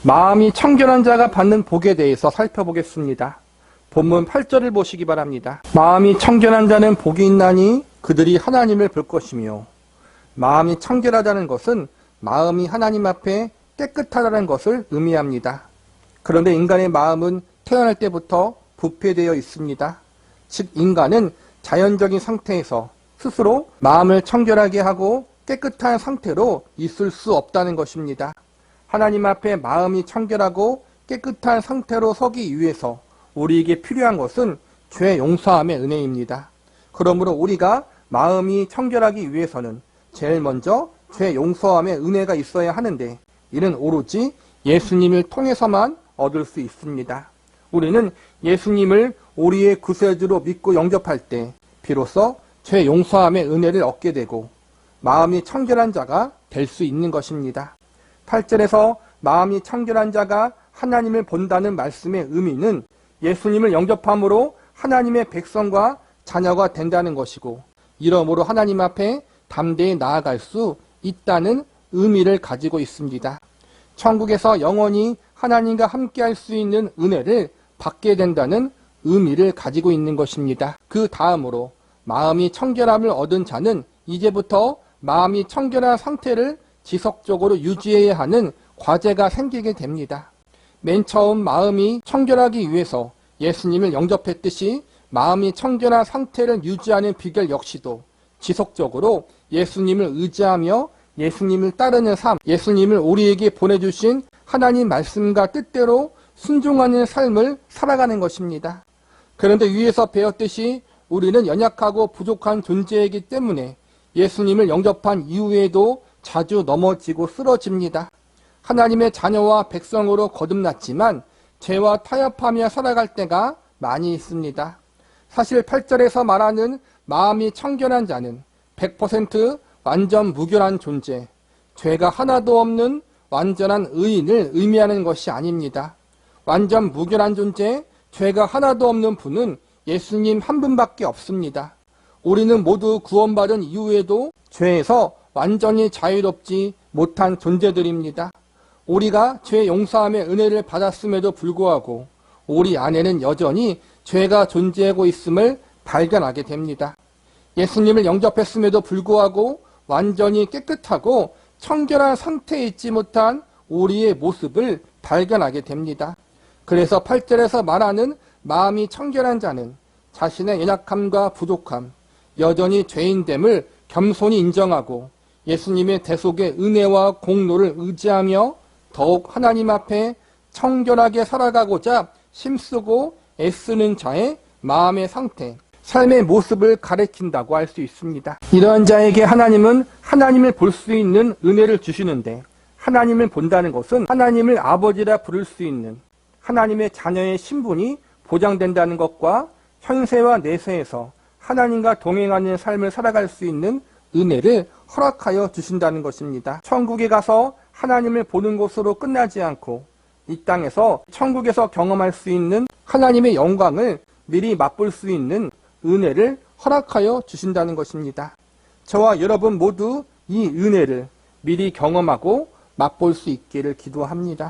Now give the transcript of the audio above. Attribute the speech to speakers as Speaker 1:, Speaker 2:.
Speaker 1: 마음이 청결한 자가 받는 복에 대해서 살펴보겠습니다. 본문 8절을 보시기 바랍니다. 마음이 청결한 자는 복이 있나니 그들이 하나님을 볼 것이며, 마음이 청결하다는 것은 마음이 하나님 앞에 깨끗하다는 것을 의미합니다. 그런데 인간의 마음은 태어날 때부터 부패되어 있습니다. 즉 인간은 자연적인 상태에서 스스로 마음을 청결하게 하고 깨끗한 상태로 있을 수 없다는 것입니다. 하나님 앞에 마음이 청결하고 깨끗한 상태로 서기 위해서 우리에게 필요한 것은 죄 용서함의 은혜입니다. 그러므로 우리가 마음이 청결하기 위해서는 제일 먼저 죄 용서함의 은혜가 있어야 하는데, 이는 오로지 예수님을 통해서만 얻을 수 있습니다. 우리는 예수님을 우리의 구세주로 믿고 영접할 때 비로소 죄 용서함의 은혜를 얻게 되고 마음이 청결한 자가 될 수 있는 것입니다. 8절에서 마음이 청결한 자가 하나님을 본다는 말씀의 의미는 예수님을 영접함으로 하나님의 백성과 자녀가 된다는 것이고, 이러므로 하나님 앞에 담대히 나아갈 수 있다는 의미를 가지고 있습니다. 천국에서 영원히 하나님과 함께할 수 있는 은혜를 받게 된다는 의미를 가지고 있는 것입니다. 그 다음으로 마음이 청결함을 얻은 자는 이제부터 마음이 청결한 상태를 지속적으로 유지해야 하는 과제가 생기게 됩니다. 맨 처음 마음이 청결하기 위해서 예수님을 영접했듯이 마음이 청결한 상태를 유지하는 비결 역시도 지속적으로 예수님을 의지하며 예수님을 따르는 삶, 예수님을 우리에게 보내주신 하나님 말씀과 뜻대로 순종하는 삶을 살아가는 것입니다. 그런데 위에서 배웠듯이 우리는 연약하고 부족한 존재이기 때문에 예수님을 영접한 이후에도 자주 넘어지고 쓰러집니다. 하나님의 자녀와 백성으로 거듭났지만 죄와 타협하며 살아갈 때가 많이 있습니다. 사실 8절에서 말하는 마음이 청결한 자는 100% 완전 무결한 존재, 죄가 하나도 없는 완전한 의인을 의미하는 것이 아닙니다. 완전 무결한 존재, 죄가 하나도 없는 분은 예수님 한 분밖에 없습니다. 우리는 모두 구원받은 이후에도 죄에서 완전히 자유롭지 못한 존재들입니다. 우리가 죄 용서함의 은혜를 받았음에도 불구하고 우리 안에는 여전히 죄가 존재하고 있음을 발견하게 됩니다. 예수님을 영접했음에도 불구하고 완전히 깨끗하고 청결한 상태에 있지 못한 우리의 모습을 발견하게 됩니다. 그래서 8절에서 말하는 마음이 청결한 자는 자신의 연약함과 부족함, 여전히 죄인됨을 겸손히 인정하고 예수님의 대속의 은혜와 공로를 의지하며 더욱 하나님 앞에 청결하게 살아가고자 힘쓰고 애쓰는 자의 마음의 상태, 삶의 모습을 가리킨다고 할 수 있습니다. 이러한 자에게 하나님은 하나님을 볼 수 있는 은혜를 주시는데, 하나님을 본다는 것은 하나님을 아버지라 부를 수 있는 하나님의 자녀의 신분이 보장된다는 것과 현세와 내세에서 하나님과 동행하는 삶을 살아갈 수 있는 은혜를 허락하여 주신다는 것입니다. 천국에 가서 하나님을 보는 것으로 끝나지 않고 이 땅에서 천국에서 경험할 수 있는 하나님의 영광을 미리 맛볼 수 있는 은혜를 허락하여 주신다는 것입니다. 저와 여러분 모두 이 은혜를 미리 경험하고 맛볼 수 있기를 기도합니다.